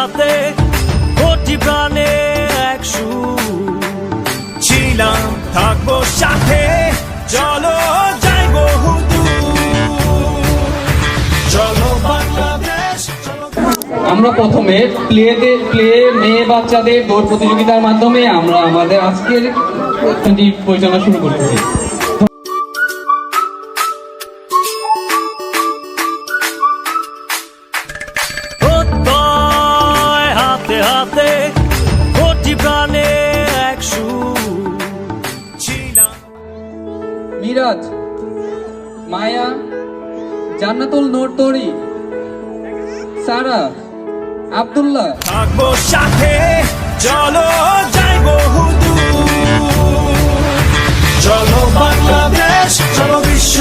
হাতে কোটি প্রাণে এক সুর ছিলাম থাকবো সাথে চলো যাই বহুদূর চলো বাংলাদেশ। আমরা প্রথমে প্লে মেয়ে বাচ্চাদের দৌড় প্রতিযোগিতার মাধ্যমে আমরা আমাদের আজকের পরিচালনা শুরু করতেছি। হাতে হাতে কোটি প্রাণে এক সুর ছিলাম। মিরাজ, মায়া, জান্নাতুল নূর তরি, সারা, আব্দুল্লাহ থাকবো সাথে চলো যাই বহুদূর চলো বাংলাদেশ চলো বিশ্ব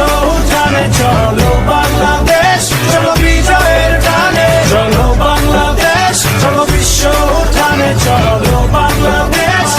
জানে চলো বাংলাদেশ চলো বিজয়ের টানে চলো বাংলাদেশ চলো বিশ্ব জানে চলো বাংলাদেশ।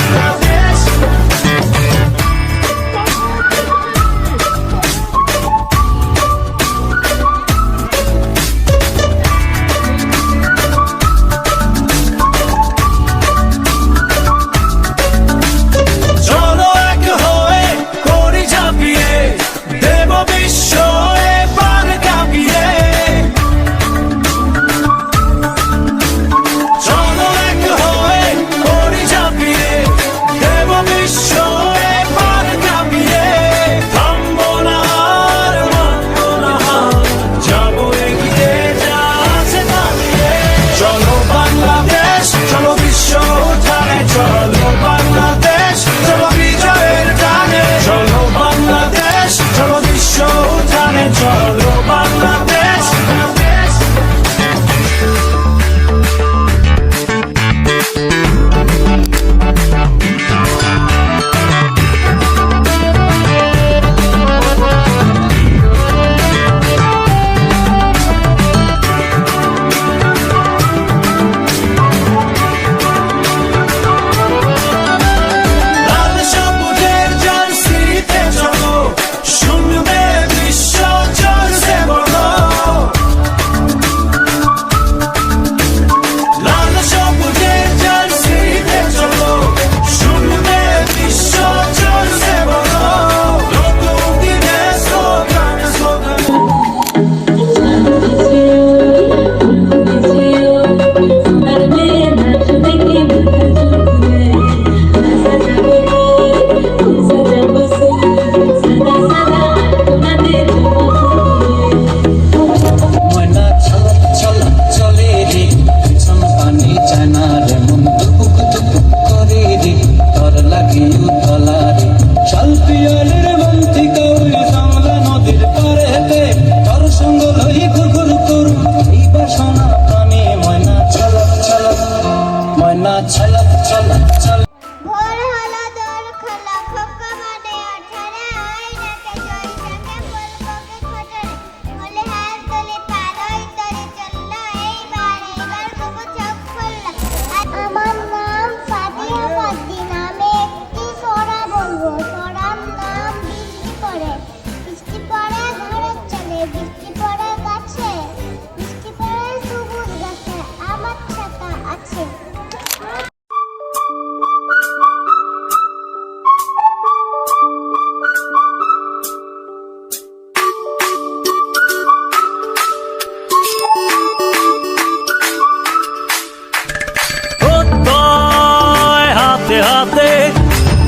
হাতে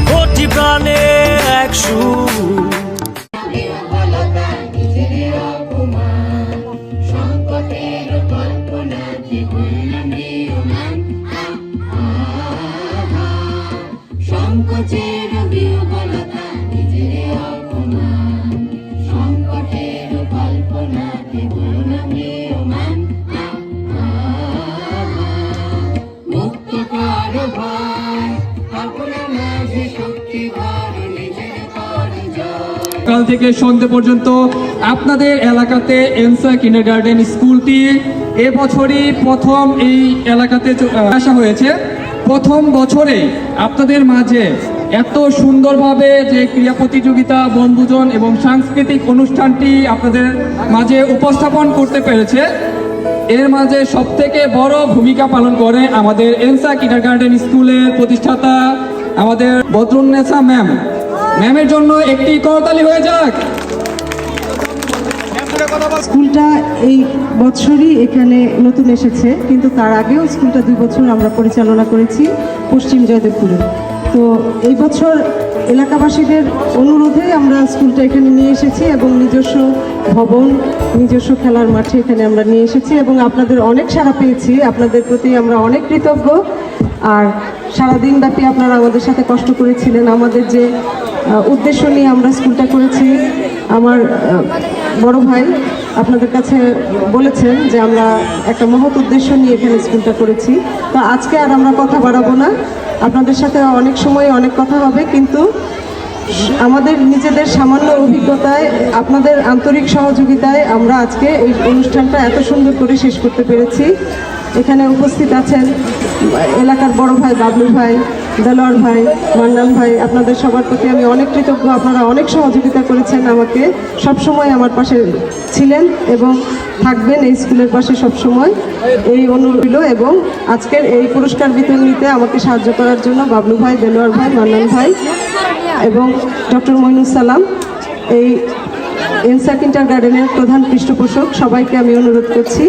কোটি প্রাণে এক সুর সংকোচের বিহ্বলতা নিজের অপমান সংকটের কল্পনাতে করুণামীয়মান মুক্ত কর ভয় আপনার মাঝে শক্তি ভর নিজের কর জয়। সকাল থেকে সন্ধ্যে পর্যন্ত আপনাদের এলাকাতে এনসা কিন্ডারগার্টেন স্কুলটি এবছরই প্রথম এই এলাকাতে আসা হয়েছে। প্রথম বছরে আপনাদের মাঝে এত সুন্দরভাবে যে ক্রীড়া প্রতিযোগিতা, বনভোজন এবং সাংস্কৃতিক অনুষ্ঠানটি আপনাদের মাঝে উপস্থাপন করতে পেরেছে, এর মাঝে সবথেকে বড় ভূমিকা পালন করে আমাদের এনসা কিন্ডারগার্টেন স্কুলের প্রতিষ্ঠাতা আমাদের বদরুন্নেসা ম্যাম। ম্যামের জন্য একটি করতালি হয়ে যাক। স্কুলটা এই বছরই এখানে নতুন এসেছে, কিন্তু তার আগেও স্কুলটা 2 বছর আমরা পরিচালনা করেছি পশ্চিম জয়দেবপুরে। তো এই বছর এলাকাবাসীদের অনুরোধে আমরা স্কুলটা এখানে নিয়ে এসেছি এবং নিজস্ব ভবন, নিজস্ব খেলার মাঠে এখানে আমরা নিয়ে এসেছি এবং আপনাদের অনেক সাড়া পেয়েছি। আপনাদের প্রতি আমরা অনেক কৃতজ্ঞ। আর সারাদিন ব্যাপী আপনারা আমাদের সাথে কষ্ট করেছিলেন। আমাদের যে উদ্দেশ্য নিয়ে আমরা স্কুলটা করেছি, আমার বড় ভাই আপনাদের কাছে বলেছেন যে আমরা একটা মহৎ উদ্দেশ্য নিয়ে এখানে স্কুলটা করেছি। তো আজকে আর আমরা কথা বাড়াবো না, আপনাদের সাথে অনেক সময় অনেক কথা হবে, কিন্তু আমাদের নিজেদের সামান্য অভিজ্ঞতায়, আপনাদের আন্তরিক সহযোগিতায় আমরা আজকে এই অনুষ্ঠানটা এত সুন্দর করে শেষ করতে পেরেছি। এখানে উপস্থিত আছেন এলাকার বড় ভাই বাবলু ভাই, দেলোয়ার ভাই, মান্নান ভাই, আপনাদের সবার প্রতি আমি অনেক কৃতজ্ঞ। আপনারা অনেক সহযোগিতা করেছেন, আমাকে সবসময় আমার পাশে ছিলেন এবং থাকবেন এই স্কুলের পাশে সবসময়, এই অনুরোধ রইল। এবং আজকের এই পুরস্কার বিতরণ নিতে আমাকে সাহায্য করার জন্য বাবলু ভাই, দেলোয়ার ভাই, মান্নান ভাই এবং ডক্টর মইনুস সালাম, এই এনসা কিন্ডারগার্টেনের প্রধান পৃষ্ঠপোষক, সবাইকে আমি অনুরোধ করছি